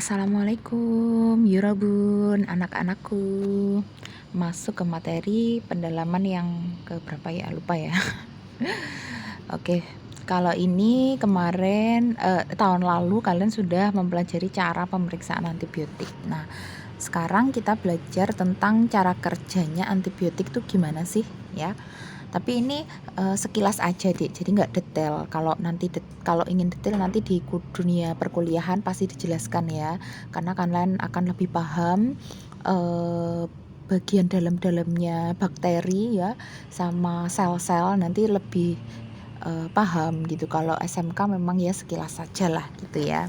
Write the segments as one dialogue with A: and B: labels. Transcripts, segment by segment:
A: Assalamualaikum, Yurabun, anak-anakku. Masuk ke materi pendalaman yang ke berapa ya? Lupa ya. Oke, kalau ini kemarin tahun lalu kalian sudah mempelajari cara pemeriksaan antibiotik. Nah, sekarang kita belajar tentang cara kerjanya antibiotik itu gimana sih, ya. Tapi ini sekilas aja deh, jadi nggak detail. Kalau ingin detail nanti di dunia perkuliahan pasti dijelaskan ya, karena kalian akan lebih paham bagian dalam-dalamnya bakteri ya, sama sel-sel nanti lebih paham gitu. Kalau SMK memang ya sekilas saja lah gitu ya.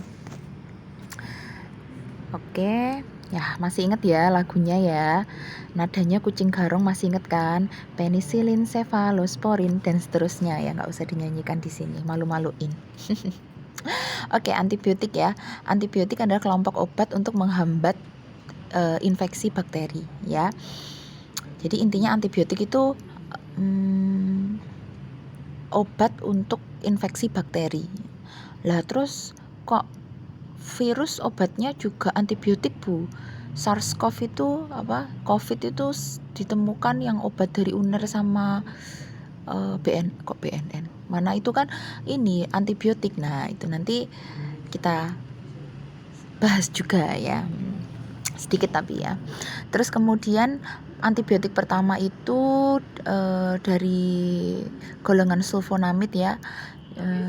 A: Oke, ya masih inget ya lagunya ya. Nadanya Kucing Garong masih inget kan? Penicillin, cephalosporin dan seterusnya ya, nggak usah dinyanyikan di sini, malu-maluin. Oke, antibiotik ya. Antibiotik adalah kelompok obat untuk menghambat infeksi bakteri ya. Jadi intinya antibiotik itu obat untuk infeksi bakteri. Lah terus kok virus obatnya juga antibiotik, Bu? SARS-CoV itu COVID itu ditemukan yang obat dari UNER sama BNN. Mana itu kan ini antibiotik. Nah, itu nanti kita bahas juga ya. Sedikit tapi ya. Terus kemudian antibiotik pertama itu dari golongan sulfonamid ya.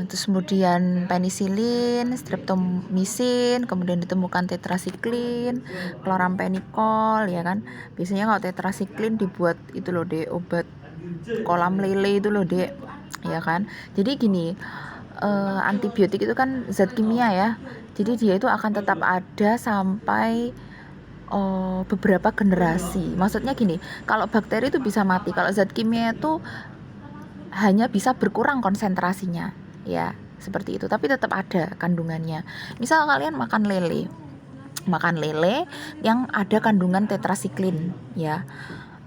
A: Terus kemudian penicillin, streptomycin, kemudian ditemukan tetrasiklin, chloramphenicol ya kan. Biasanya kalau tetrasiklin dibuat itu loh Dek, obat kolam lele itu loh Dek, ya kan. Jadi gini, antibiotik itu kan zat kimia ya. Jadi dia itu akan tetap ada sampai beberapa generasi. Maksudnya gini, kalau bakteri itu bisa mati, kalau zat kimia itu hanya bisa berkurang konsentrasinya ya, seperti itu, tapi tetap ada kandungannya. Misal kalian makan lele yang ada kandungan tetrasiklin ya,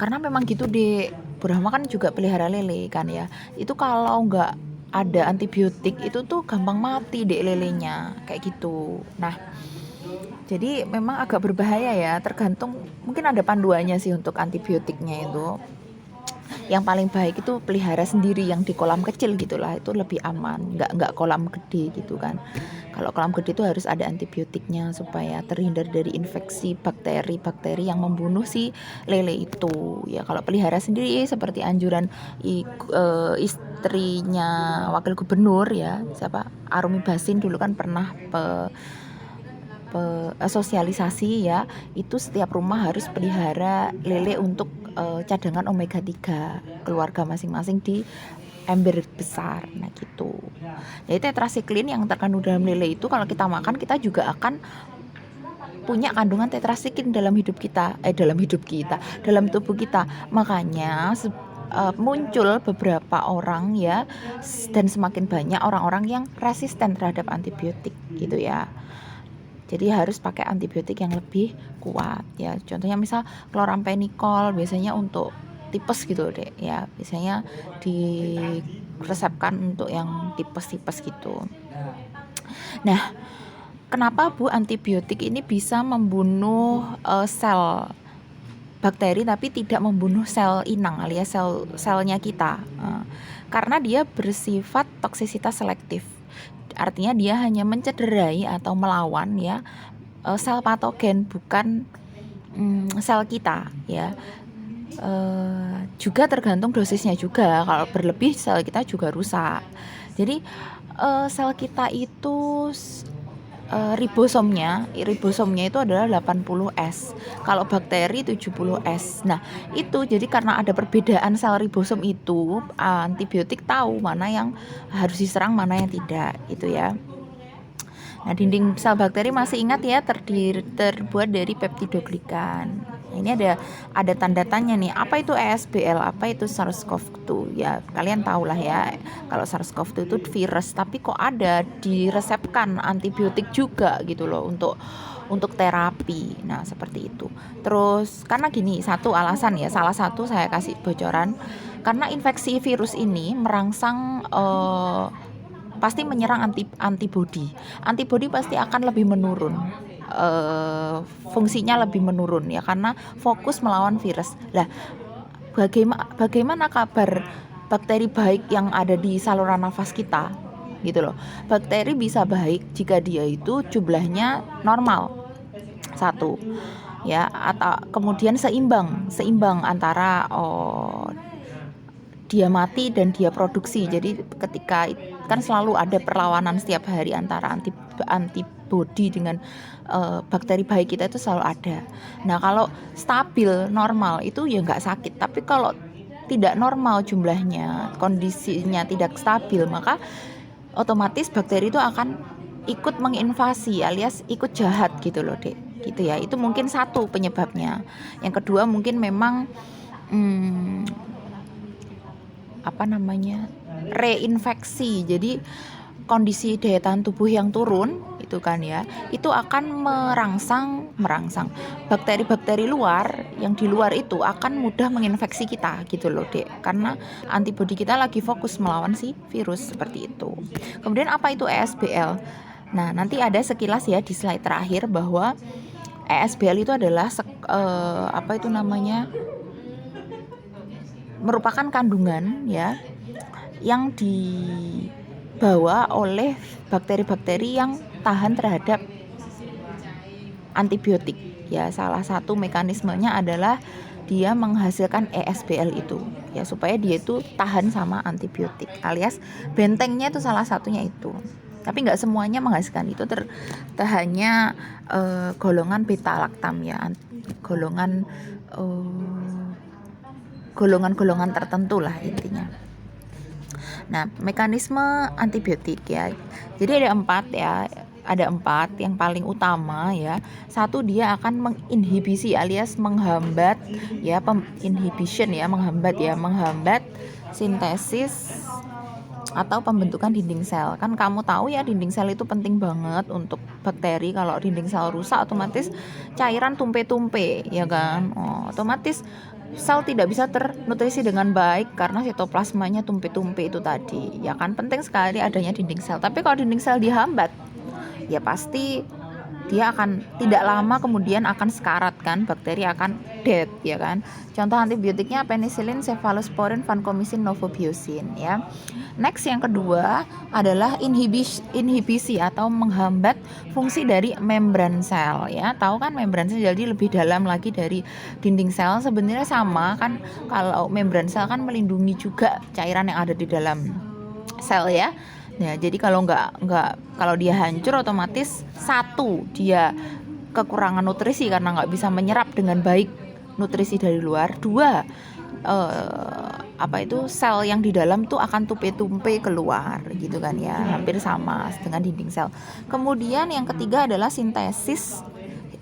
A: karena memang gitu deh. Burahma kan juga pelihara lele kan ya, itu kalau nggak ada antibiotik itu tuh gampang mati deh lelenya kayak gitu. Nah, jadi memang agak berbahaya ya, tergantung, mungkin ada panduannya sih untuk antibiotiknya itu. Yang paling baik itu pelihara sendiri yang di kolam kecil gitulah, itu lebih aman, nggak kolam gede gitu kan. Kalau kolam gede itu harus ada antibiotiknya supaya terhindar dari infeksi bakteri-bakteri yang membunuh si lele itu ya. Kalau pelihara sendiri seperti anjuran istrinya wakil gubernur ya, siapa, Arumi Basin dulu kan pernah sosialisasi ya, itu setiap rumah harus pelihara lele untuk cadangan omega 3 keluarga masing-masing di ember besar. Nah gitu. Jadi tetrasiklin yang terkandung dalam lele itu kalau kita makan, kita juga akan punya kandungan tetrasiklin dalam dalam tubuh kita. Makanya muncul beberapa orang ya, dan semakin banyak orang-orang yang resisten terhadap antibiotik gitu ya. Jadi harus pakai antibiotik yang lebih kuat ya. Contohnya misal chloramphenicol biasanya untuk tipes gitu deh ya. Biasanya diresepkan untuk yang tipes-tipes gitu. Nah, kenapa Bu antibiotik ini bisa membunuh sel bakteri tapi tidak membunuh sel inang alias selnya kita? Karena dia bersifat toksisitas selektif. Artinya dia hanya mencederai atau melawan ya sel patogen, bukan sel kita ya. Juga tergantung dosisnya juga. Kalau berlebih sel kita juga rusak. Jadi sel kita itu ribosomnya itu adalah 80S. Kalau bakteri 70S. Nah, itu jadi karena ada perbedaan sel ribosom itu, antibiotik tahu mana yang harus diserang, mana yang tidak, gitu ya. Nah, dinding sel bakteri masih ingat ya, terbuat dari peptidoglikan. Ini ada tanda tanya nih, apa itu ESBL, apa itu SARS-CoV-2 ya. Kalian tahulah ya, kalau SARS-CoV-2 itu virus, tapi kok ada diresepkan antibiotik juga gitu loh untuk terapi. Nah, seperti itu. Terus karena gini, satu alasan ya, salah satu saya kasih bocoran, karena infeksi virus ini merangsang pasti menyerang antibodi. Antibodi pasti akan lebih menurun fungsinya lebih menurun ya, karena fokus melawan virus. Lah, bagaimana kabar bakteri baik yang ada di saluran nafas kita gitu loh. Bakteri bisa baik jika dia itu jumlahnya normal, satu ya, atau kemudian seimbang antara dia mati dan dia produksi. Jadi ketika kan selalu ada perlawanan setiap hari antara antibody dengan bakteri baik kita, itu selalu ada. Nah, kalau stabil normal itu ya nggak sakit. Tapi kalau tidak normal jumlahnya, kondisinya tidak stabil, maka otomatis bakteri itu akan ikut menginvasi alias ikut jahat gitu loh, Dek. Gitu ya. Itu mungkin satu penyebabnya. Yang kedua mungkin memang reinfeksi. Jadi kondisi daya tahan tubuh yang turun itu kan ya, itu akan merangsang bakteri-bakteri luar yang di luar itu akan mudah menginfeksi kita gitu loh, Dek, karena antibodi kita lagi fokus melawan si virus, seperti itu. Kemudian apa itu ESBL? Nah, nanti ada sekilas ya di slide terakhir bahwa ESBL itu adalah merupakan kandungan ya yang dibawa oleh bakteri-bakteri yang tahan terhadap antibiotik ya. Salah satu mekanismenya adalah dia menghasilkan ESBL itu ya, supaya dia itu tahan sama antibiotik, alias bentengnya itu salah satunya itu. Tapi nggak semuanya menghasilkan itu, hanya golongan beta lactam ya, golongan tertentu lah intinya. Nah, mekanisme antibiotik ya. Jadi ada 4 ya. Ada 4 yang paling utama ya. Satu, dia akan menginhibisi alias menghambat ya, menghambat sintesis atau pembentukan dinding sel. Kan kamu tahu ya, dinding sel itu penting banget untuk bakteri. Kalau dinding sel rusak, otomatis cairan tumpe-tumpe ya kan. Otomatis sel tidak bisa ternutrisi dengan baik karena sitoplasmanya tumpe-tumpe itu tadi ya kan. Penting sekali adanya dinding sel. Tapi kalau dinding sel dihambat, ya pasti dia akan tidak lama kemudian akan sekarat kan, bakteri akan dead ya kan. Contoh antibiotiknya penicillin, cephalosporin, vancomycin, novobiosin ya. Next, yang kedua adalah inhibisi atau menghambat fungsi dari membran sel ya. Tahu kan membran sel, jadi lebih dalam lagi dari dinding sel. Sebenarnya sama kan, kalau membran sel kan melindungi juga cairan yang ada di dalam sel ya. Nah, jadi kalau kalau dia hancur, otomatis satu, dia kekurangan nutrisi karena nggak bisa menyerap dengan baik nutrisi dari luar. Dua, sel yang di dalam tuh akan tumpe-tumpe keluar gitu kan ya, hampir sama dengan dinding sel. Kemudian yang ketiga adalah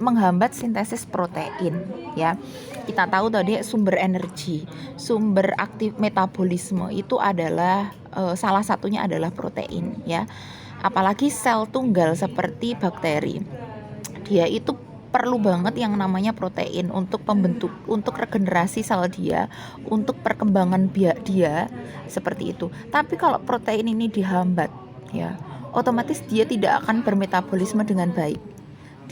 A: menghambat sintesis protein ya. Kita tahu tadi sumber energi, sumber aktif metabolisme itu adalah salah satunya adalah protein ya. Apalagi sel tunggal seperti bakteri, dia itu perlu banget yang namanya protein untuk regenerasi sel dia, untuk perkembangan dia, seperti itu. Tapi kalau protein ini dihambat ya, otomatis dia tidak akan bermetabolisme dengan baik.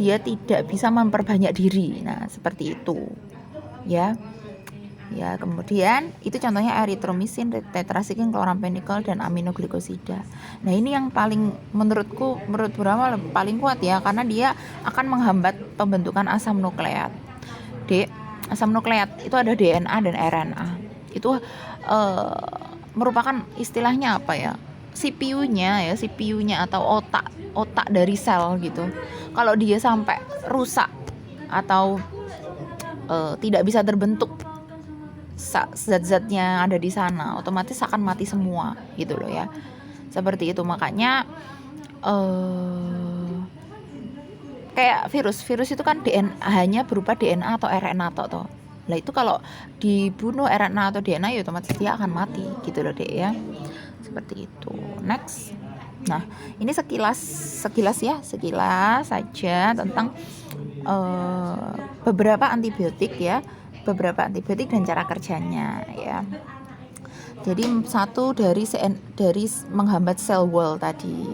A: Dia tidak bisa memperbanyak diri. Nah, seperti itu. Ya. Ya, kemudian itu contohnya erythromycin, tetracycline, chloramphenicol, dan aminoglikosida. Nah, ini yang menurut beberapa paling kuat ya, karena dia akan menghambat pembentukan asam nukleat. Asam nukleat itu ada DNA dan RNA. Itu merupakan istilahnya apa ya? CPU-nya atau otak dari sel gitu. Kalau dia sampai rusak atau tidak bisa terbentuk zat-zatnya ada di sana, otomatis akan mati semua gitu loh ya. Seperti itu. Makanya kayak virus itu kan hanya berupa DNA atau RNA toh. Lah itu kalau dibunuh RNA atau DNA, ya otomatis dia akan mati gitu loh, Dek ya. Seperti itu. Next. Nah, ini sekilas saja tentang beberapa antibiotik dan cara kerjanya ya. Jadi satu dari menghambat sel wall tadi.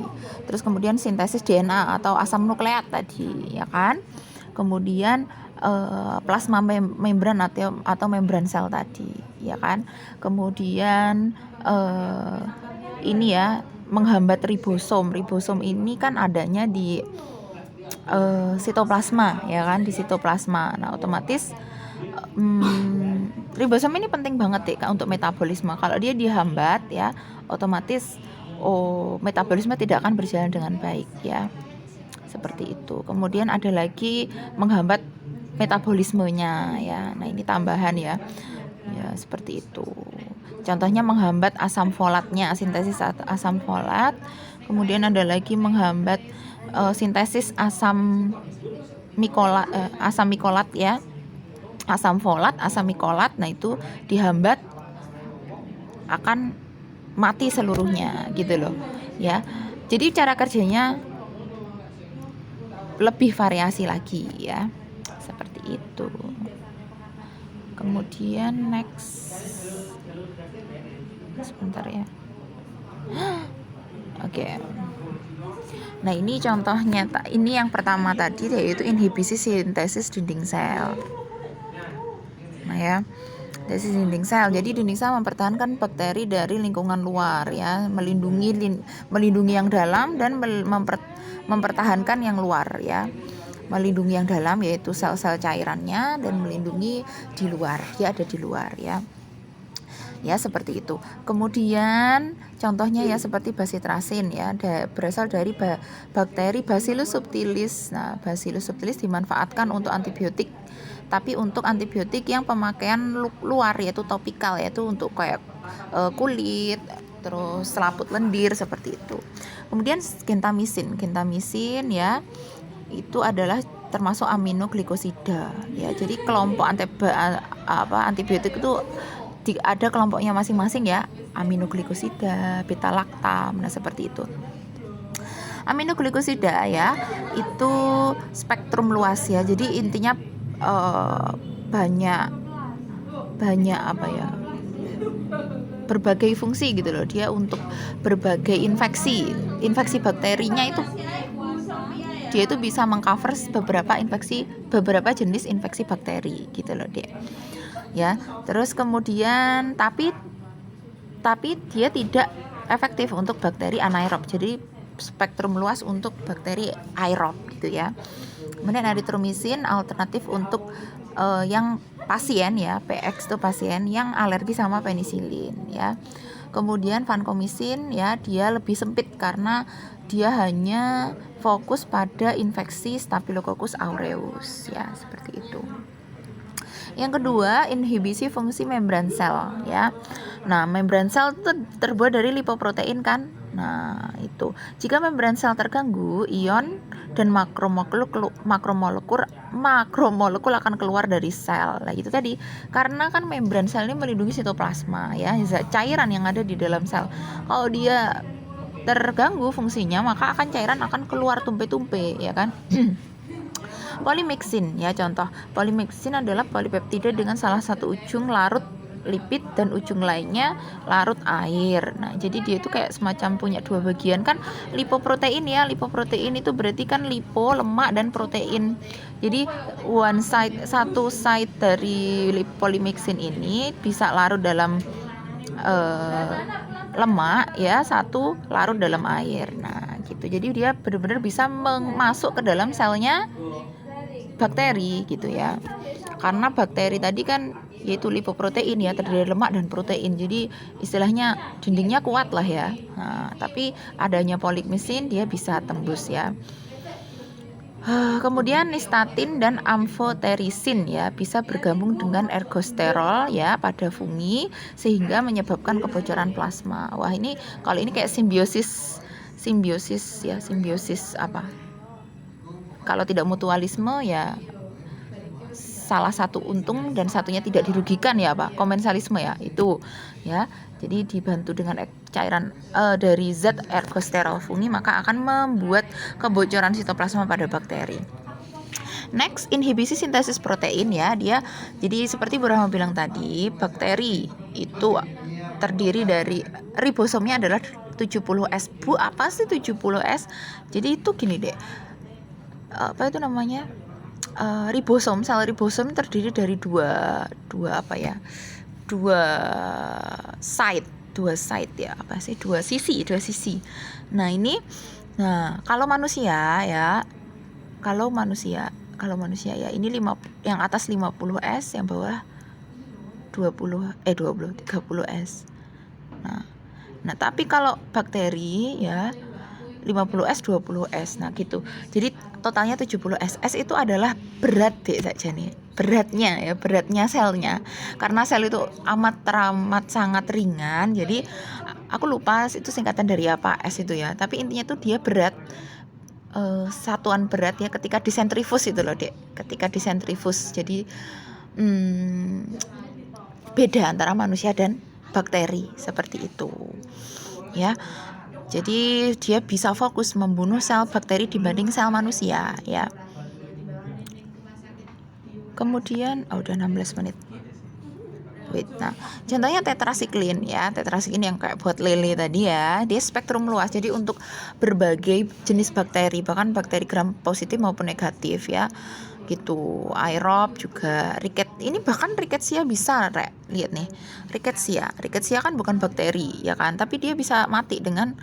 A: Terus kemudian sintesis DNA atau asam nukleat tadi, ya kan? Kemudian plasma membran atau membran sel tadi, ya kan? Kemudian ini ya, menghambat ribosom. Ribosom ini kan adanya di sitoplasma, ya kan, di sitoplasma. Nah, otomatis ribosom ini penting banget ya untuk metabolisme. Kalau dia dihambat ya, otomatis metabolisme tidak akan berjalan dengan baik ya. Seperti itu. Kemudian ada lagi menghambat metabolismenya ya. Nah, ini tambahan ya. Ya, seperti itu. Contohnya menghambat asam folatnya, sintesis asam folat. Kemudian ada lagi menghambat sintesis asam mikolat ya. Asam folat, asam mikolat. Nah, itu dihambat akan mati seluruhnya gitu loh ya. Jadi cara kerjanya lebih variasi lagi ya. Seperti itu. Kemudian next, sebentar ya. Oke. Nah, ini contohnya, ini yang pertama tadi yaitu inhibisi sintesis dinding sel. Nah ya, sintesis dinding sel. Jadi dinding sel mempertahankan bakteri dari lingkungan luar ya, melindungi yang dalam dan mempertahankan yang luar ya. Melindungi yang dalam yaitu sel-sel cairannya dan melindungi di luar, dia ada di luar ya. Ya, seperti itu. Kemudian contohnya ya seperti basitrasin ya, berasal dari bakteri Bacillus subtilis. Nah, Bacillus subtilis dimanfaatkan untuk antibiotik, tapi untuk antibiotik yang pemakaian luar yaitu topikal, yaitu untuk kayak kulit, terus selaput lendir seperti itu. Kemudian gentamisin ya, itu adalah termasuk aminoglikosida ya. Jadi kelompok antibiotik itu ada kelompoknya masing-masing ya, aminoglikosida, beta laktam. Nah, seperti itu. Aminoglikosida ya, itu spektrum luas ya. Jadi intinya banyak apa ya, berbagai fungsi gitu loh. Dia untuk berbagai infeksi bakterinya itu, dia itu bisa mengcover beberapa jenis infeksi bakteri gitu loh dia ya. Terus kemudian tapi dia tidak efektif untuk bakteri anaerob, jadi spektrum luas untuk bakteri aerob gitu ya. Kemudian aritromisin alternatif untuk yang pasien ya, PX itu pasien yang alergi sama penisilin ya. Kemudian vancomycin ya, dia lebih sempit karena dia hanya fokus pada infeksi Staphylococcus aureus ya, seperti itu. Yang kedua, inhibisi fungsi membran sel ya. Nah, membran sel itu terbuat dari lipoprotein kan. Nah, itu. Jika membran sel terganggu, ion dan makromolekul akan keluar dari sel. Nah, itu tadi. Karena kan membran sel ini melindungi sitoplasma ya, cairan yang ada di dalam sel. Kalau dia terganggu fungsinya, maka cairan akan keluar tumpe-tumpe ya kan. Polymyxin ya, contoh polymyxin adalah polipeptida dengan salah satu ujung larut lipid dan ujung lainnya larut air. Nah, jadi dia itu kayak semacam punya dua bagian kan, lipoprotein ya. Lipoprotein itu berarti kan lipo, lemak, dan protein. Jadi satu side dari polymyxin ini bisa larut dalam lemak ya, satu larut dalam air. Nah, gitu. Jadi dia benar-benar bisa masuk ke dalam selnya bakteri gitu ya. Karena bakteri tadi kan yaitu lipoprotein ya, terdiri dari lemak dan protein. Jadi istilahnya dindingnya kuat lah ya. Nah, tapi adanya polymyxin dia bisa tembus ya. Kemudian nistatin dan amphoterisin ya bisa bergabung dengan ergosterol ya pada fungi sehingga menyebabkan kebocoran plasma. Wah, ini kalau ini kayak simbiosis apa? Kalau tidak mutualisme ya salah satu untung dan satunya tidak dirugikan ya, Pak. Komensalisme ya, itu ya. Jadi dibantu dengan cairan dari zat ergosterol fungi, maka akan membuat kebocoran sitoplasma pada bakteri. Next, inhibisi sintesis protein ya. Dia jadi seperti Bu Rahma bilang tadi, bakteri itu terdiri dari ribosomnya adalah 70S. Bu, apa sih 70S? Jadi itu gini deh. Apa itu namanya? Ribosom, sel ribosom terdiri dari dua apa ya? Dua side ya, apa sih? Dua sisi. Nah, kalau manusia ya, ya ini yang atas 50S, yang bawah 30S. Nah, tapi kalau bakteri ya 50S 20S. Nah, gitu. Jadi totalnya 70S. S itu adalah berat deh saja nih. Beratnya selnya. Karena sel itu teramat sangat ringan. Jadi aku lupa itu singkatan dari apa S itu ya. Tapi intinya tuh dia berat, satuan berat ya ketika disentrifus itu loh, Dek. Ketika disentrifus. Jadi beda antara manusia dan bakteri seperti itu. Ya. Jadi dia bisa fokus membunuh sel bakteri dibanding sel manusia ya. Kemudian udah 16 menit. Nah, contohnya tetrasiklin ya. Tetrasiklin yang kayak buat lele tadi ya. Dia spektrum luas. Jadi untuk berbagai jenis bakteri, bahkan bakteri gram positif maupun negatif ya. Gitu. Aerob juga, ini bahkan rickettsia bisa, lihat nih. Rickettsia kan bukan bakteri ya kan, tapi dia bisa mati dengan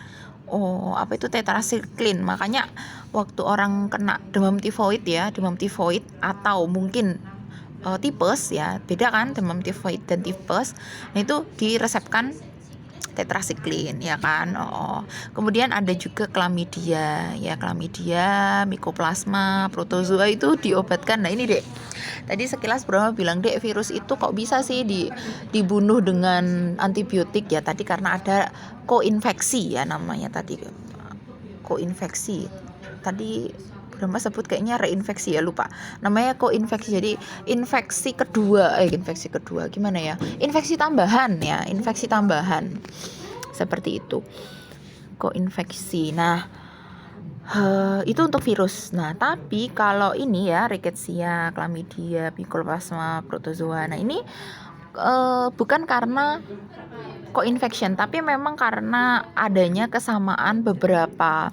A: tetrasiklin. Makanya waktu orang kena demam tifoid atau mungkin tipes ya, beda kan demam tifoid dan tipes. Nah, itu diresepkan tetrasiklin ya kan. Kemudian ada juga klamidia, mikoplasma, protozoa itu diobatkan. Nah, ini Dek, tadi sekilas Brahma bilang, Dek, virus itu kok bisa sih dibunuh dengan antibiotik ya? Tadi karena ada koinfeksi ya namanya tadi. Koinfeksi. Tadi Brahma sebut kayaknya reinfeksi ya, lupa. Namanya koinfeksi. Jadi infeksi kedua gimana ya? Infeksi tambahan. Seperti itu. Koinfeksi. Nah, itu untuk virus. Nah, tapi kalau ini ya, rickettsia, chlamydia, mycoplasma, protozoa. Nah, ini bukan karena co-infection, tapi memang karena adanya kesamaan beberapa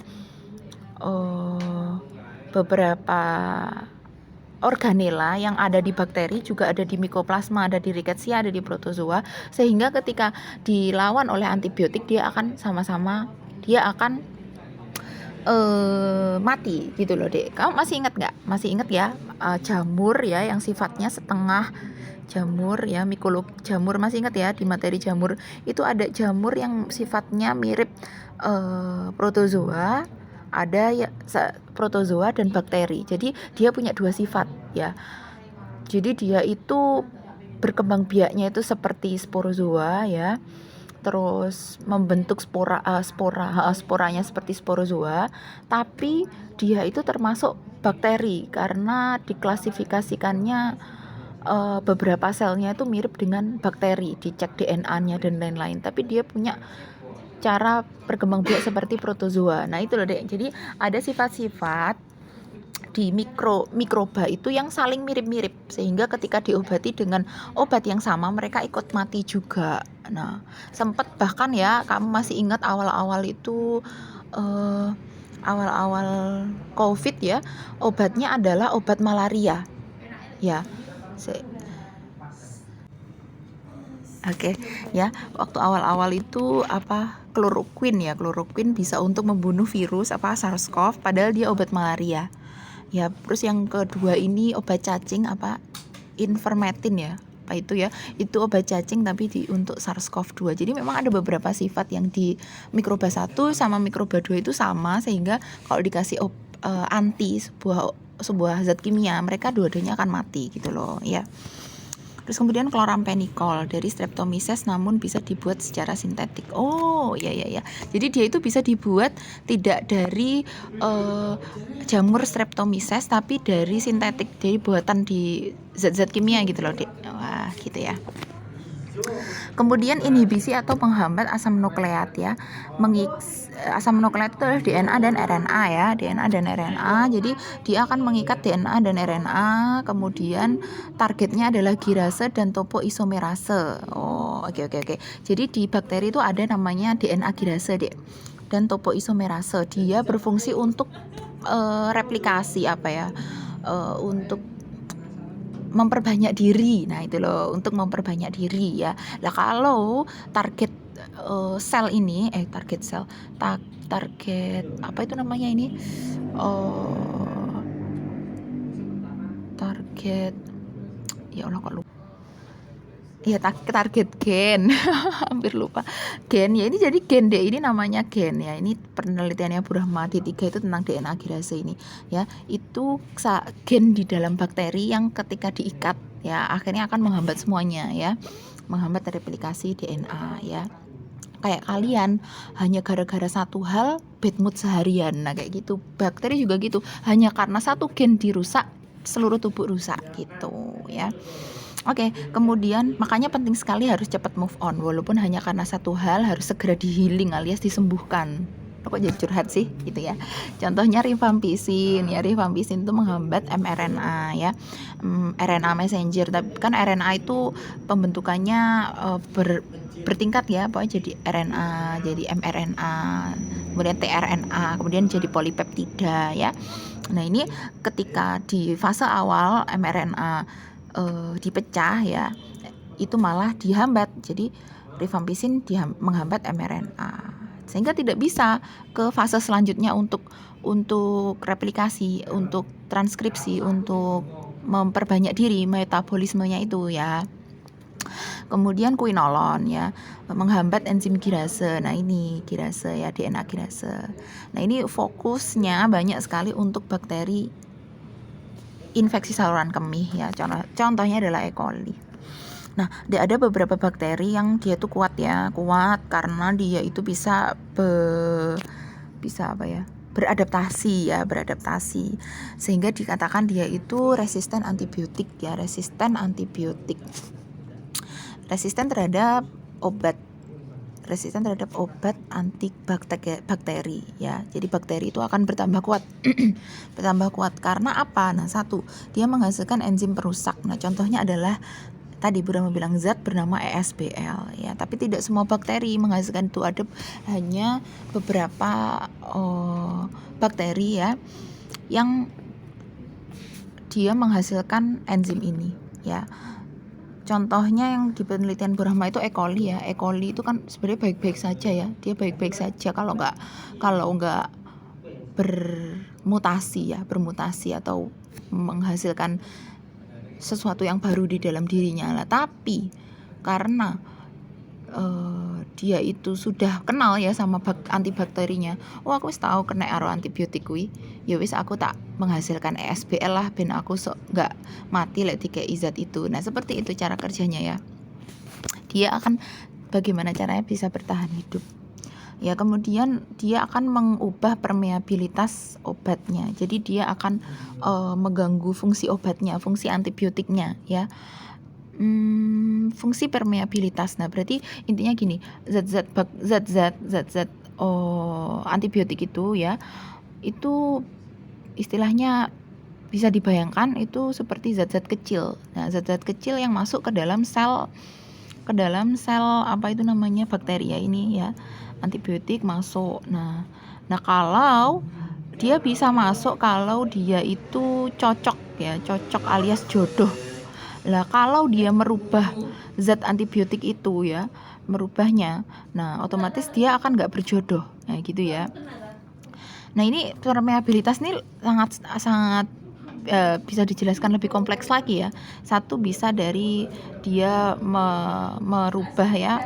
A: organela yang ada di bakteri, juga ada di mycoplasma, ada di rickettsia, ada di protozoa, sehingga ketika dilawan oleh antibiotik dia akan mati gitu loh, Dek. Kamu masih ingat nggak? Masih ingat ya, jamur ya yang sifatnya setengah jamur ya, mikolog jamur, masih ingat ya? Di materi jamur itu ada jamur yang sifatnya mirip protozoa, ada ya protozoa dan bakteri. Jadi dia punya dua sifat ya. Jadi dia itu berkembang biaknya itu seperti sporozoa ya. Terus membentuk sporanya seperti sporozoa, tapi dia itu termasuk bakteri karena diklasifikasikannya beberapa selnya itu mirip dengan bakteri, dicek DNA-nya dan lain-lain, tapi dia punya cara berkembang biak seperti protozoa. Nah, itu loh, Dek. Jadi ada sifat-sifat di mikroba itu yang saling mirip-mirip, sehingga ketika diobati dengan obat yang sama mereka ikut mati juga. Nah, sempat bahkan ya, kamu masih ingat awal-awal itu awal-awal COVID ya, obatnya adalah obat malaria ya. Oke, ya, waktu awal-awal itu kloroquine bisa untuk membunuh virus SARS-CoV, padahal dia obat malaria. Ya, terus yang kedua ini obat cacing Ivermectin ya. Apa itu ya? Itu obat cacing tapi untuk SARS-CoV-2. Jadi memang ada beberapa sifat yang di mikroba 1 sama mikroba 2 itu sama, sehingga kalau dikasih anti sebuah zat kimia, mereka dua-duanya akan mati gitu loh, ya. Terus kemudian chloramphenicol dari Streptomyces, namun bisa dibuat secara sintetik. Ya. Jadi dia itu bisa dibuat tidak dari jamur Streptomyces, tapi dari sintetik, dari buatan di zat-zat kimia gitu loh, Dek. Wah, gitu ya. Kemudian inhibisi atau penghambat asam nukleat ya. Asam nukleat itu adalah DNA dan RNA ya, DNA dan RNA. Jadi dia akan mengikat DNA dan RNA, kemudian targetnya adalah girase dan topoisomerase. oke oke oke. Jadi di bakteri itu ada namanya DNA girase, Dek. Dan topoisomerase. Dia berfungsi untuk replikasi apa ya? Untuk memperbanyak diri. Nah, itu loh, untuk memperbanyak diri ya. Lah kalau target sel ini target sel target apa itu namanya ini? Target ya Allah kok lupa. Ya target gen hampir lupa gen ya, ini jadi gen deh, ini namanya gen ya, ini penelitiannya Bu Rahmadi 3 itu tentang DNA girase ini ya, itu gen di dalam bakteri yang ketika diikat ya akhirnya akan menghambat semuanya ya, menghambat replikasi DNA ya. Kayak kalian hanya gara-gara satu hal bad mood seharian, nah kayak gitu bakteri juga gitu, hanya karena satu gen dirusak seluruh tubuh rusak gitu ya. Oke, kemudian makanya penting sekali harus cepat move on, walaupun hanya karena satu hal harus segera di-healing alias disembuhkan. Kok jadi curhat sih gitu ya. Contohnya rifampicin ya, rifampicin itu menghambat mRNA ya, RNA messenger. Tapi kan RNA itu pembentukannya bertingkat ya, pokoknya jadi RNA, jadi mRNA, kemudian tRNA, kemudian jadi polipeptida ya. Nah ini ketika di fase awal mRNA dipecah ya, itu malah dihambat. Jadi rifampicin menghambat mRNA sehingga tidak bisa ke fase selanjutnya untuk replikasi, untuk transkripsi, untuk memperbanyak diri, metabolismenya itu ya. Kemudian quinolon ya, menghambat enzim girase. Nah ini girase ya, DNA girase. Nah ini fokusnya banyak sekali untuk bakteri infeksi saluran kemih ya, contohnya adalah E. coli. Nah, ada beberapa bakteri yang dia tuh kuat karena dia itu bisa apa ya? beradaptasi sehingga dikatakan dia itu resisten antibiotik ya, resisten terhadap obat anti bakteri ya. Jadi bakteri itu akan bertambah kuat karena apa? Nah, satu, dia menghasilkan enzim perusak. Nah, contohnya adalah tadi Bu Rahma bilang zat bernama ESBL ya, tapi tidak semua bakteri menghasilkan itu, ada hanya beberapa bakteri ya yang dia menghasilkan enzim ini ya. Contohnya yang di penelitian Bu Rahma itu E. coli ya. E. coli itu kan sebenarnya baik-baik saja ya. Dia baik-baik saja kalau nggak bermutasi atau menghasilkan sesuatu yang baru di dalam dirinya lah. Tapi karena dia itu sudah kenal ya sama antibakterinya, aku wis tahu kena karo antibiotik kuwi, ya wis aku tak menghasilkan ESBL lah ben aku nggak mati lek dikei zat itu. Nah seperti itu cara kerjanya ya, dia akan bagaimana caranya bisa bertahan hidup ya. Kemudian dia akan mengubah permeabilitas obatnya, jadi dia akan mengganggu fungsi obatnya, fungsi antibiotiknya ya. Fungsi permeabilitas. Nah, berarti intinya gini, zat-zat antibiotik itu ya, itu istilahnya bisa dibayangkan itu seperti zat-zat kecil. Nah, zat-zat kecil yang masuk ke dalam sel apa itu namanya, bakteri ya ini ya. Antibiotik masuk. Nah kalau dia bisa masuk kalau dia itu cocok alias jodoh. Lah kalau dia merubah zat antibiotik itu ya, merubahnya, nah otomatis dia akan nggak berjodoh, nah gitu ya. Nah ini permeabilitas ini sangat bisa dijelaskan lebih kompleks lagi ya. Satu bisa dari dia merubah ya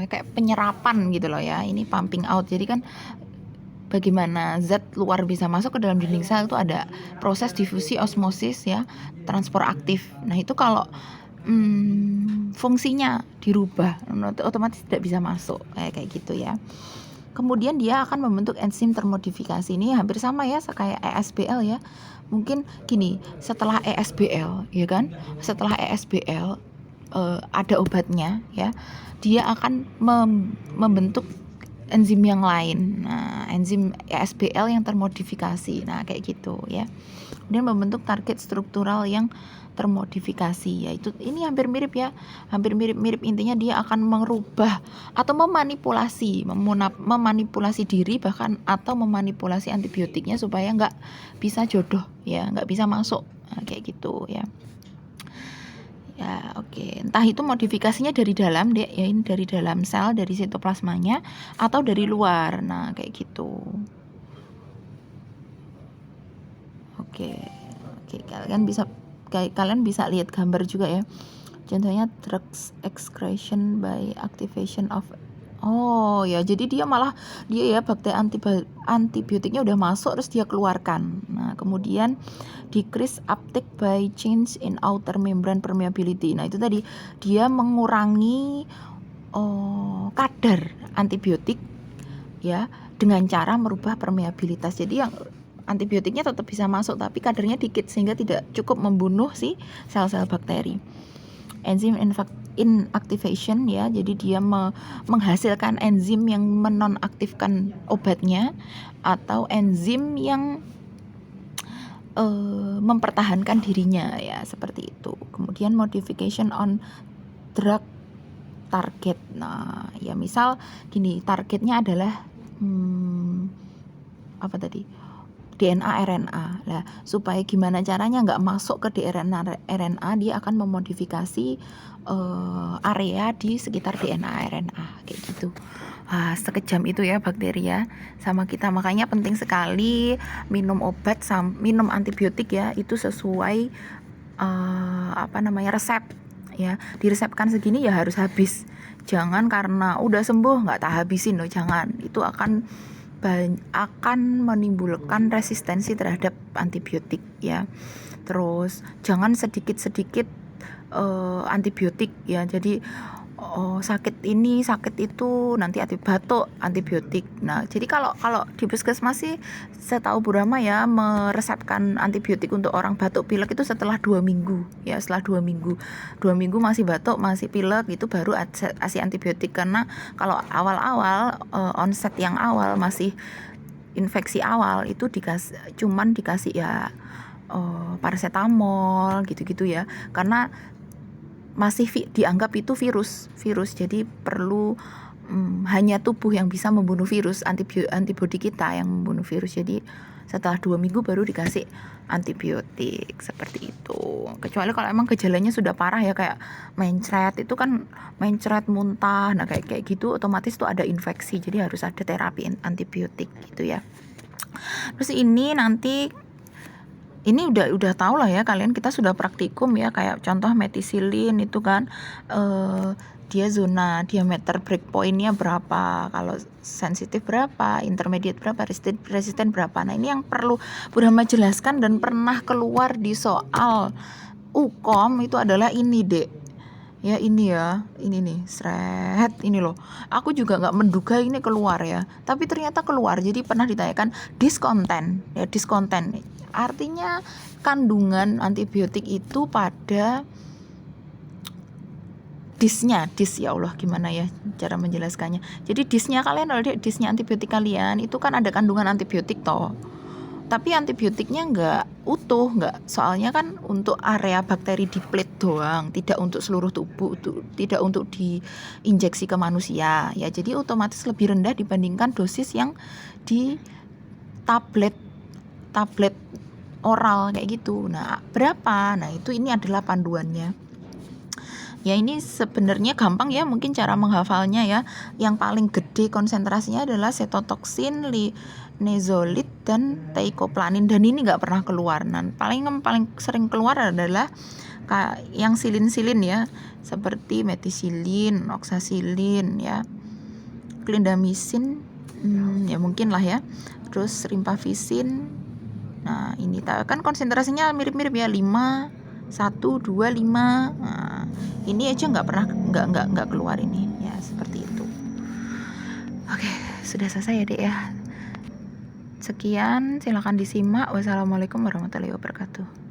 A: kayak penyerapan gitu loh ya. Ini pumping out. Jadi kan bagaimana zat luar bisa masuk ke dalam dinding sel itu ada proses difusi, osmosis ya, transport aktif. Nah itu kalau fungsinya dirubah, otomatis tidak bisa masuk kayak gitu ya. Kemudian dia akan membentuk enzim termodifikasi. Ini hampir sama ya kayak ESBL ya. Mungkin gini, setelah ESBL ya kan, setelah ESBL ada obatnya ya, dia akan membentuk enzim yang lain. Nah enzim ASBL yang termodifikasi. Nah, kayak gitu ya. Kemudian membentuk target struktural yang termodifikasi, yaitu ini hampir mirip ya, hampir mirip intinya dia akan merubah atau memanipulasi diri bahkan atau memanipulasi antibiotiknya supaya nggak bisa jodoh ya, nggak bisa masuk. Nah, kayak gitu ya. Ya, oke. Entah itu modifikasinya dari dalam deh, ya ini dari dalam sel, dari sitoplasmanya atau dari luar. Nah, kayak gitu. Oke. Oke, kalian bisa lihat gambar juga ya. Contohnya drugs excretion by activation of. Oh ya, jadi dia ya bakteri antibiotiknya udah masuk terus dia keluarkan. Nah, kemudian decrease uptake by change in outer membrane permeability. Nah, itu tadi dia mengurangi kadar antibiotik ya dengan cara merubah permeabilitas. Jadi yang antibiotiknya tetap bisa masuk tapi kadarnya dikit sehingga tidak cukup membunuh si sel-sel bakteri. Enzim inactivation ya, jadi dia menghasilkan enzim yang menonaktifkan obatnya atau enzim yang mempertahankan dirinya ya, seperti itu. Kemudian modification on drug target. Nah, ya misal gini, targetnya adalah apa tadi? DNA RNA. Lah, supaya gimana caranya nggak masuk ke DNA RNA, dia akan memodifikasi area di sekitar DNA RNA kayak gitu. Sekejam itu ya bakteri ya sama kita. Makanya penting sekali minum obat minum antibiotik ya itu sesuai resep ya. Diresepkan segini ya harus habis. Jangan karena udah sembuh nggak tak habisin loh, jangan. Itu akan menimbulkan resistensi terhadap antibiotik ya. Terus jangan sedikit-sedikit antibiotik ya. Jadi sakit ini sakit itu nanti batuk antibiotik. Nah, jadi kalau di puskesmas sih setahu Bu Rama ya meresepkan antibiotik untuk orang batuk pilek itu setelah 2 minggu ya. Setelah 2 minggu masih batuk masih pilek itu baru kasih antibiotik. Karena kalau awal-awal onset yang awal masih infeksi awal itu cuman dikasih ya paracetamol gitu-gitu ya, karena masih dianggap itu virus. Jadi perlu hanya tubuh yang bisa membunuh virus, antibodi kita yang membunuh virus. Jadi setelah 2 minggu baru dikasih antibiotik seperti itu. Kecuali kalau emang gejalanya sudah parah ya, kayak mencret itu kan, mencret muntah, nah kayak gitu otomatis tuh ada infeksi, jadi harus ada terapi antibiotik gitu ya. Terus ini udah tahu lah ya kalian, kita sudah praktikum ya, kayak contoh metisilin itu kan dia zona diameter breakpointnya berapa, kalau sensitif berapa, intermediate berapa, resisten berapa. Nah, ini yang perlu Bu Rama jelaskan dan pernah keluar di soal UKOM itu adalah ini dek ya, ini nih seret ini loh. Aku juga nggak menduga ini keluar ya, tapi ternyata keluar. Jadi pernah ditanyakan diskonten artinya kandungan antibiotik itu pada dis ya Allah, gimana ya cara menjelaskannya. Jadi disnya kalian, kalau disnya antibiotik kalian itu kan ada kandungan antibiotik toh, tapi antibiotiknya nggak utuh, soalnya kan untuk area bakteri di plate doang, tidak untuk seluruh tubuh, tidak untuk diinjeksi ke manusia ya. Jadi otomatis lebih rendah dibandingkan dosis yang di tablet oral kayak gitu. Nah, berapa? Nah, ini adalah panduannya. Ya, ini sebenarnya gampang ya, mungkin cara menghafalnya ya. Yang paling gede konsentrasinya adalah setotoxin, linezolid dan teicoplanin, dan ini nggak pernah keluar. Nah, paling sering keluar adalah yang silin ya, seperti metisilin, oxacillin ya, clindamycin ya mungkin lah ya. Terus rimpavicin. Nah, ini kan konsentrasinya mirip-mirip ya, 5 1 2 5. Nah, ini aja nggak keluar ini ya, seperti itu. Oke, sudah selesai ya dek ya. Sekian, silakan disimak. Wassalamualaikum warahmatullahi wabarakatuh.